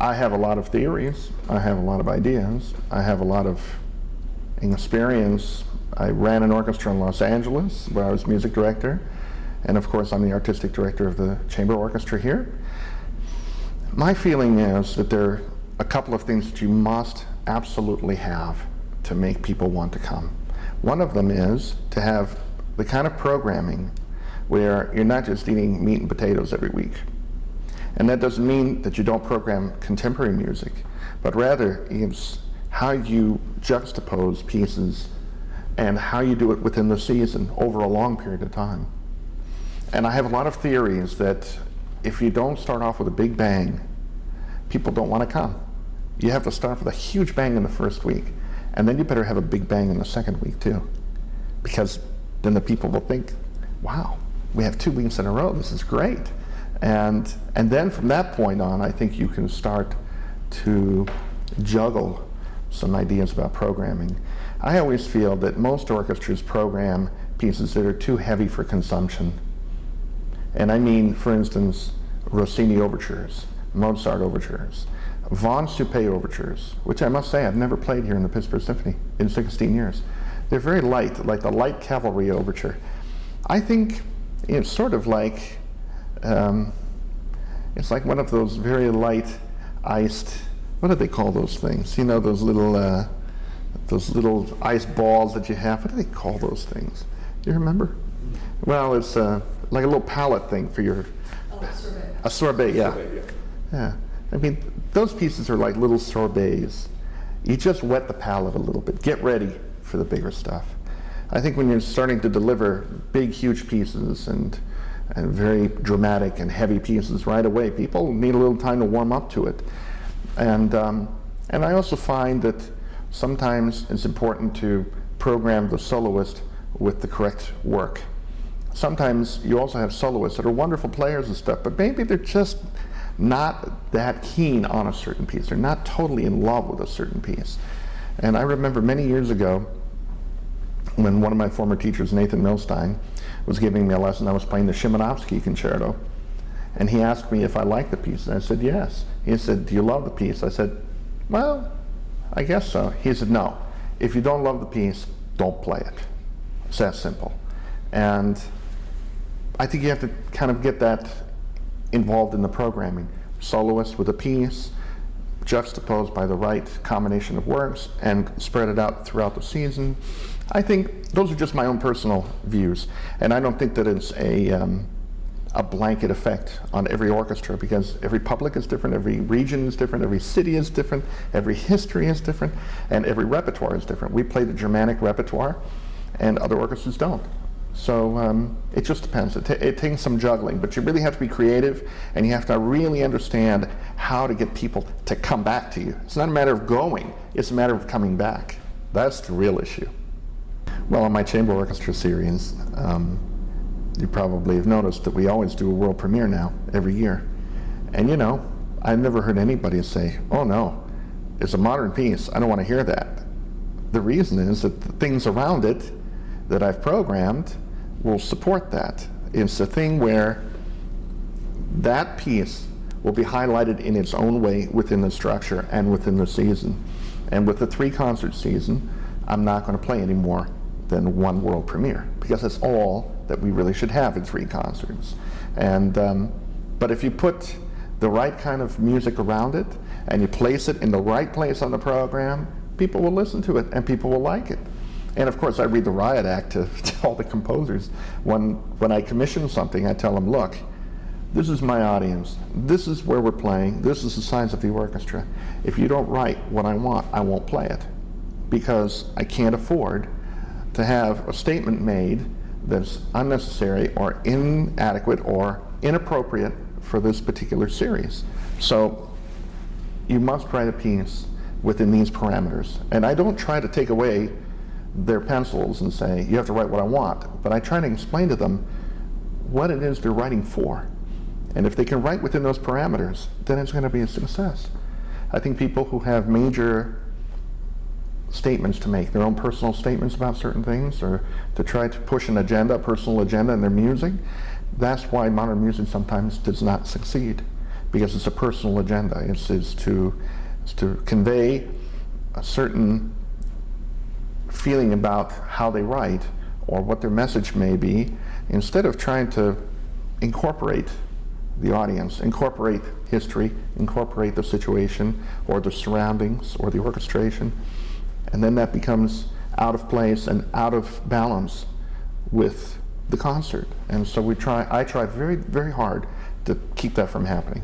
I have a lot of theories, I have a lot of ideas, I have a lot of experience. I ran an orchestra in Los Angeles where I was music director, and of course I'm the artistic director of the chamber orchestra here. My feeling is that there are a couple of things that you must absolutely have to make people want to come. One of them is to have the kind of programming where you're not just eating meat and potatoes every week. And that doesn't mean that you don't program contemporary music, but rather it's how you juxtapose pieces and how you do it within the season over a long period of time. And I have a lot of theories that if you don't start off with a big bang, people don't want to come. You have to start with a huge bang in the first week, and then you better have a big bang in the second week too, because then the people will think, wow, we have 2 weeks in a row, this is great. And then from that point on, I think you can start to juggle some ideas about programming. I always feel that most orchestras program pieces that are too heavy for consumption. And I mean, for instance, Rossini overtures, Mozart overtures, Von Suppé overtures, which I must say I've never played here in the Pittsburgh Symphony in 16 years. They're very light, like the Light Cavalry overture. I think it's sort of like, it's like one of those very light iced, what do they call those things? You know, those little ice balls that you have. What do they call those things? Do you remember? Well, it's like a little palette thing for your... Oh, a sorbet. A sorbet, yeah. Sorbet, Yeah. I mean, those pieces are like little sorbets. You just wet the palate a little bit. Get ready for the bigger stuff. I think when you're starting to deliver big, huge pieces and very dramatic and heavy pieces right away, people need a little time to warm up to it. And I also find that sometimes it's important to program the soloist with the correct work. Sometimes you also have soloists that are wonderful players and stuff, but maybe they're just not that keen on a certain piece. They're not totally in love with a certain piece. And I remember many years ago when one of my former teachers, Nathan Milstein, was giving me a lesson. I was playing the Szymanowski Concerto, and he asked me if I liked the piece, and I said yes. He said, do you love the piece? I said, well, I guess so. He said, no, if you don't love the piece, don't play it. It's that simple. And I think you have to kind of get that involved in the programming. Soloist with a piece, juxtaposed by the right combination of works, and spread it out throughout the season. I think those are just my own personal views, and I don't think that it's a blanket effect on every orchestra, because every public is different, every region is different, every city is different, every history is different, and every repertoire is different. We play the Germanic repertoire, and other orchestras don't. So it just depends. It takes some juggling, but you really have to be creative, and you have to really understand how to get people to come back to you. It's not a matter of going, it's a matter of coming back. That's the real issue. Well, on my chamber orchestra series, you probably have noticed that we always do a world premiere now, every year. And you know, I've never heard anybody say, oh no, it's a modern piece, I don't want to hear that. The reason is that the things around it that I've programmed will support that. It's a thing where that piece will be highlighted in its own way within the structure and within the season. And with the 3-concert season, I'm not going to play any more than one world premiere, because that's all that we really should have in 3 concerts. And but if you put the right kind of music around it and you place it in the right place on the program, people will listen to it and people will like it. And of course I read the riot act to all the composers. When I commission something, I tell them, look, this is my audience, this is where we're playing, this is the size of the orchestra. If you don't write what I want, I won't play it, because I can't afford to have a statement made that's unnecessary or inadequate or inappropriate for this particular series. So you must write a piece within these parameters. And I don't try to take away their pencils and say, you have to write what I want, but I try to explain to them what it is they're writing for. And if they can write within those parameters, then it's going to be a success. I think people who have major statements to make, their own personal statements about certain things, or to try to push an agenda, a personal agenda in their music, that's why modern music sometimes does not succeed. because it's a personal agenda. It's to convey a certain feeling about how they write or what their message may be, instead of trying to incorporate the audience, incorporate history, incorporate the situation or the surroundings or the orchestration, and then that becomes out of place and out of balance with the concert. And so I try very, very hard to keep that from happening.